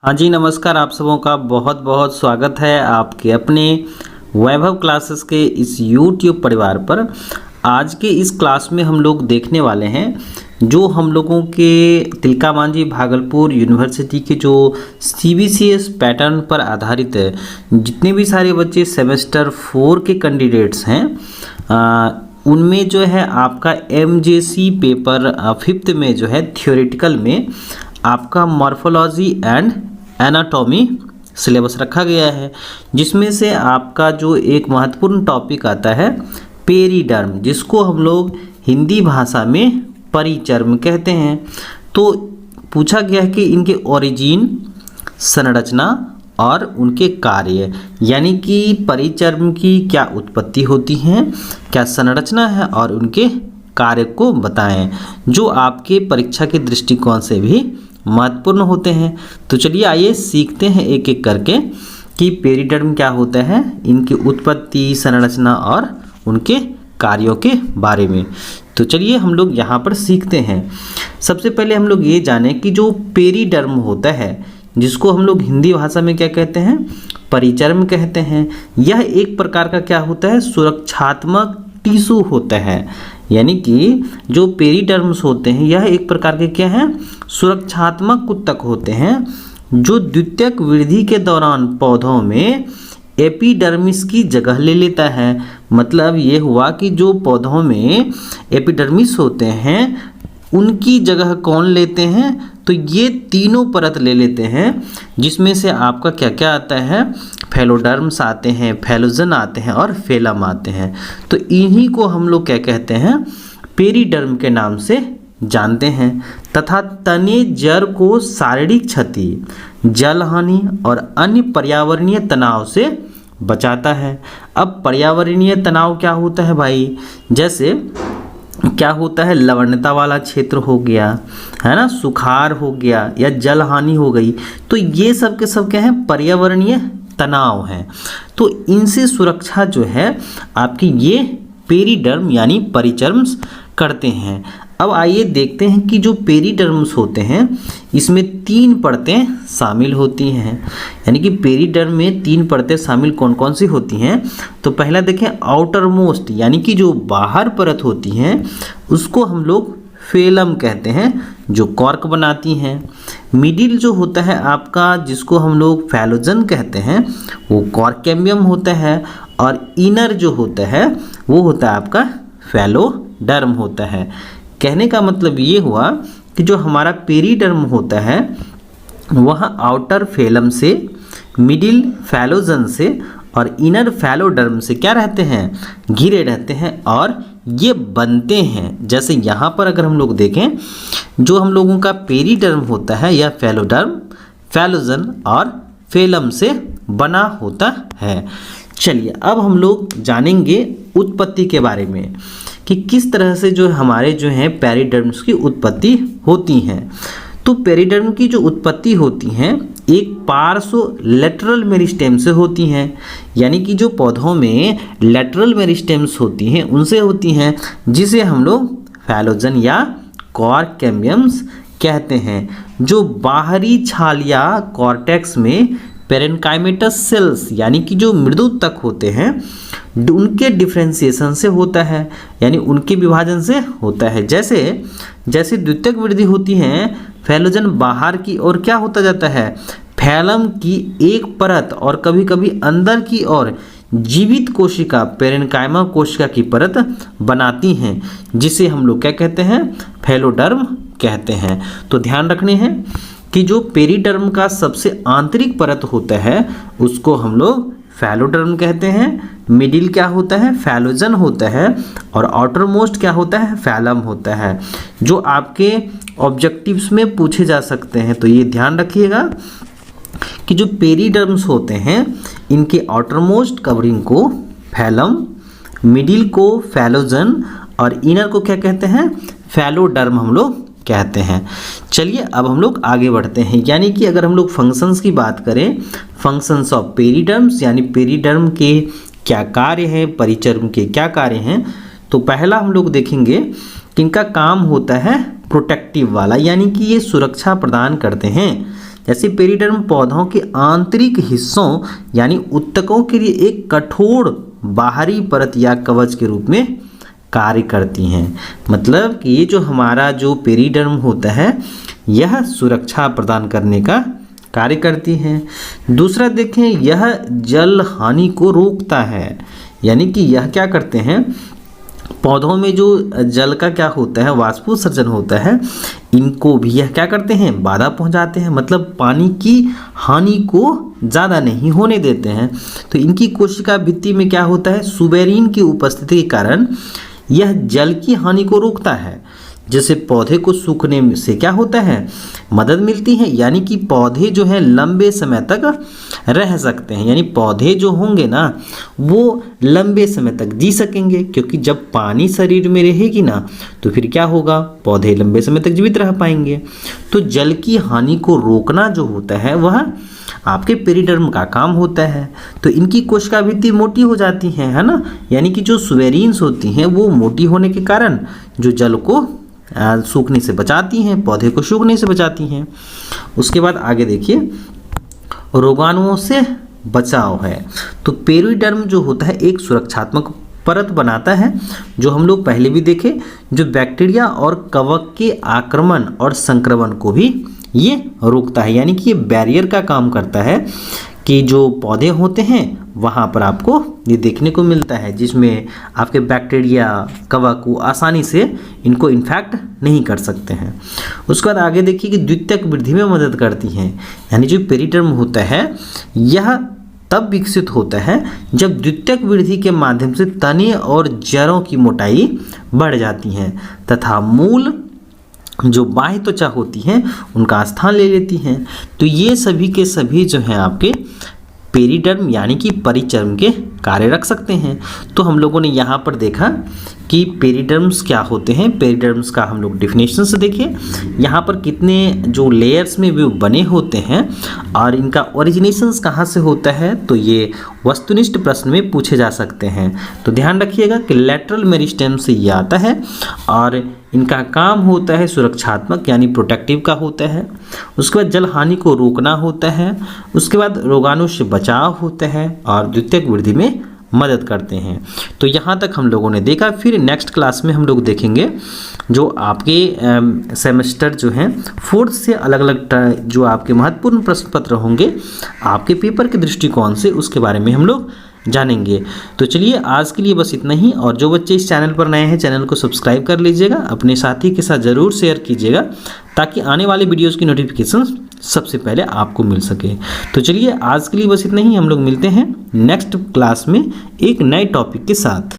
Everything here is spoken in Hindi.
हाँ जी, नमस्कार। आप सबों का बहुत बहुत स्वागत है आपके अपने वैभव क्लासेस के इस YouTube परिवार पर। आज के इस क्लास में हम लोग देखने वाले हैं जो हम लोगों के तिलका मांझी भागलपुर यूनिवर्सिटी के जो CBCS पैटर्न पर आधारित है, जितने भी सारे बच्चे सेमेस्टर 4 के कैंडिडेट्स हैं उनमें जो है आपका MJC पेपर 5th में जो है थियोरेटिकल में आपका मॉर्फोलॉजी एंड एनाटॉमी सिलेबस रखा गया है, जिसमें से आपका जो एक महत्वपूर्ण टॉपिक आता है पेरिडर्म, जिसको हम लोग हिंदी भाषा में परिचर्म कहते हैं। तो पूछा गया है कि इनके ओरिजिन, संरचना और उनके कार्य, यानी कि परिचर्म की क्या उत्पत्ति होती है, क्या संरचना है और उनके कार्य को बताएं, जो आपके परीक्षा के दृष्टिकोण से भी महत्वपूर्ण होते हैं। तो चलिए आइए सीखते हैं एक एक करके कि पेरिडर्म क्या होता है, इनकी उत्पत्ति, संरचना और उनके कार्यों के बारे में। तो चलिए हम लोग यहाँ पर सीखते हैं। सबसे पहले हम लोग ये जानें कि जो पेरिडर्म होता है, जिसको हम लोग हिंदी भाषा में क्या कहते हैं, परिचर्म कहते हैं। यह एक प्रकार का क्या होता है, सुरक्षात्मक टिश्यू होता है। यानी कि जो पेरिडर्म्स होते हैं यह एक प्रकार के क्या हैं, सुरक्षात्मक ऊतक होते हैं, जो द्वितीयक वृद्धि के दौरान पौधों में एपिडर्मिस की जगह ले लेता है। मतलब ये हुआ कि जो पौधों में एपिडर्मिस होते हैं उनकी जगह कौन लेते हैं, तो ये तीनों परत ले लेते हैं, जिसमें से आपका क्या क्या आता है, फेलोडर्म्स आते हैं, फेलोजन आते हैं और फेलम आते हैं। तो इन्हीं को हम लोग क्या कहते हैं, पेरिडर्म के नाम से जानते हैं। तथा तने जड़ को शारीरिक क्षति, जल हानि और अन्य पर्यावरणीय तनाव से बचाता है। अब पर्यावरणीय तनाव क्या होता है भाई, जैसे क्या होता है, लवणता वाला क्षेत्र हो गया है ना, सुखाड़ हो गया या जल हानि हो गई, तो ये सब के सब क्या है, पर्यावरणीय तनाव है। तो इनसे सुरक्षा जो है आपकी ये पेरिडर्म यानी परिचर्म्स करते हैं। अब आइए देखते हैं कि जो पेरिडर्म्स होते हैं इसमें 3 परतें शामिल होती हैं। यानी कि पेरिडर्म में 3 परतें शामिल कौन कौन सी होती हैं, तो पहला देखें आउटर मोस्ट, यानी कि जो बाहर परत होती हैं उसको हम लोग फेलम कहते हैं, जो कॉर्क बनाती हैं। मिडिल जो होता है आपका, जिसको हम लोग फेलोजन कहते हैं, वो कॉर्केम्बियम होता है। और इनर जो होता है वो होता है आपका फेलोडर्म होता है। कहने का मतलब ये हुआ कि जो हमारा पेरिडर्म होता है वह आउटर फेलम से, मिडिल फेलोजन से और इनर फेलोडर्म से क्या रहते हैं, घिरे रहते हैं और ये बनते हैं। जैसे यहाँ पर अगर हम लोग देखें, जो हम लोगों का पेरिडर्म होता है यह फेलोडर्म, फेलोजन और फेलम से बना होता है। चलिए अब हम लोग जानेंगे उत्पत्ति के बारे में कि किस तरह से जो हमारे जो हैं पेरिडर्म्स की उत्पत्ति होती हैं। तो पेरिडर्म की जो उत्पत्ति होती हैं एक पार्श्व लेटरल मेरिस्टेम से होती हैं। यानी कि जो पौधों में लेटरल मेरिस्टेम्स होती हैं उनसे होती हैं, जिसे हम लोग फेलोजन या कॉर्केम्बियम्स कहते हैं। जो बाहरी छाल या कॉर्टेक्स में पेरेन्काइमेटस सेल्स, यानी कि जो मृदु तक होते हैं, उनके डिफ्रेंसिएशन से होता है, यानी उनके विभाजन से होता है। जैसे जैसे द्वितीयक वृद्धि होती है, फेलोजन बाहर की ओर क्या होता जाता है, फैलम की एक परत और कभी कभी अंदर की ओर जीवित कोशिका, पेरेन्काइमा कोशिका की परत बनाती हैं, जिसे हम लोग क्या कहते हैं, फेलोडर्म कहते हैं। तो ध्यान रखने हैं कि जो पेरिडर्म का सबसे आंतरिक परत होता है उसको हम लोग फेलोडर्म कहते हैं, मिडिल क्या होता है, फेलोजन होता है और आउटर मोस्ट क्या होता है, फेलम होता है, जो आपके ऑब्जेक्टिव्स में पूछे जा सकते हैं। तो ये ध्यान रखिएगा कि जो पेरिडर्म्स होते हैं इनके आउटर मोस्ट कवरिंग को फेलम, मिडिल को फेलोजन और इनर को क्या कहते हैं, फेलोडर्म हम लोग कहते हैं। चलिए अब हम लोग आगे बढ़ते हैं। यानी कि अगर हम लोग फंक्शंस की बात करें, फंक्शंस ऑफ पेरिडर्म्स, यानी पेरिडर्म के क्या कार्य हैं, परिचर्म के क्या कार्य हैं, तो पहला हम लोग देखेंगे कि इनका काम होता है प्रोटेक्टिव वाला, यानी कि ये सुरक्षा प्रदान करते हैं। जैसे पेरिडर्म पौधों के आंतरिक हिस्सों यानी उत्तकों के लिए एक कठोर बाहरी परत या कवच के रूप में कार्य करती हैं। मतलब कि ये जो हमारा जो पेरिडर्म होता है यह सुरक्षा प्रदान करने का कार्य करती हैं। दूसरा देखें, यह जल हानि को रोकता है, यानी कि यह क्या करते हैं, पौधों में जो जल का क्या होता है, वाष्पोत्सर्जन होता है, इनको भी यह क्या करते हैं, बाधा पहुंचाते हैं। मतलब पानी की हानि को ज़्यादा नहीं होने देते हैं। तो इनकी कोशिका भित्ति में क्या होता है, सुबेरिन की उपस्थिति के कारण यह जल की हानि को रोकता है, जिससे पौधे को सूखने से क्या होता है, मदद मिलती है। यानी कि पौधे जो है लंबे समय तक रह सकते हैं, यानी पौधे जो होंगे ना वो लंबे समय तक जी सकेंगे, क्योंकि जब पानी शरीर में रहेगी ना तो फिर क्या होगा, पौधे लंबे समय तक जीवित रह पाएंगे। तो जल की हानि को रोकना जो होता है वह आपके पेरिडर्म का काम होता है। तो इनकी कोशिका भित्ति मोटी हो जाती है ना, यानी कि जो सुबेरिन्स होती हैं वो मोटी होने के कारण जो जल को सूखने से बचाती हैं, पौधे को सूखने से बचाती हैं। उसके बाद आगे देखिए, रोगाणुओं से बचाव है। तो पेरिडर्म जो होता है एक सुरक्षात्मक परत बनाता है, जो हम लोग पहले भी देखे, जो बैक्टीरिया और कवक के आक्रमण और संक्रमण को भी ये रोकता है। यानी कि ये बैरियर का काम करता है कि जो पौधे होते हैं वहाँ पर आपको ये देखने को मिलता है, जिसमें आपके बैक्टीरिया कवक को आसानी से इनको इन्फेक्ट नहीं कर सकते हैं। उसके बाद आगे देखिए कि द्वितीयक वृद्धि में मदद करती हैं। यानी जो पेरिडर्म होता है यह तब विकसित होता है जब द्वितीयक वृद्धि के माध्यम से तने और जड़ों की मोटाई बढ़ जाती है तथा मूल जो बाह्य त्वचा होती हैं उनका स्थान ले लेती हैं। तो ये सभी के सभी जो हैं आपके पेरिडर्म यानी कि परिचर्म के कार्य रख सकते हैं। तो हम लोगों ने यहाँ पर देखा कि पेरिडर्म्स क्या होते हैं। पेरिडर्म्स का हम लोग डिफिनेशन से देखिए, यहाँ पर कितने जो लेयर्स में वो बने होते हैं और इनका ओरिजिनेशंस कहाँ से होता है, तो ये वस्तुनिष्ठ प्रश्न में पूछे जा सकते हैं। तो ध्यान रखिएगा कि लेटरल मेरिस्टेम से ये आता है और इनका काम होता है सुरक्षात्मक यानी प्रोटेक्टिव का होता है। उसके बाद जल हानि को रोकना होता है। उसके बाद रोगाणु से बचाव होता है और द्वितीयक वृद्धि में मदद करते हैं। तो यहाँ तक हम लोगों ने देखा। फिर नेक्स्ट क्लास में हम लोग देखेंगे जो आपके सेमेस्टर जो हैं फोर्थ से अलग अलग जो आपके महत्वपूर्ण प्रश्न पत्र होंगे आपके पेपर के दृष्टिकोण से, उसके बारे में हम लोग जानेंगे। तो चलिए आज के लिए बस इतना ही। और जो बच्चे इस चैनल पर नए हैं चैनल को सब्सक्राइब कर लीजिएगा, अपने साथी के साथ ज़रूर शेयर कीजिएगा ताकि आने वाले वीडियोज़ की नोटिफिकेशन सबसे पहले आपको मिल सके। तो चलिए आज के लिए बस इतना ही। हम लोग मिलते हैं नेक्स्ट क्लास में एक नए टॉपिक के साथ।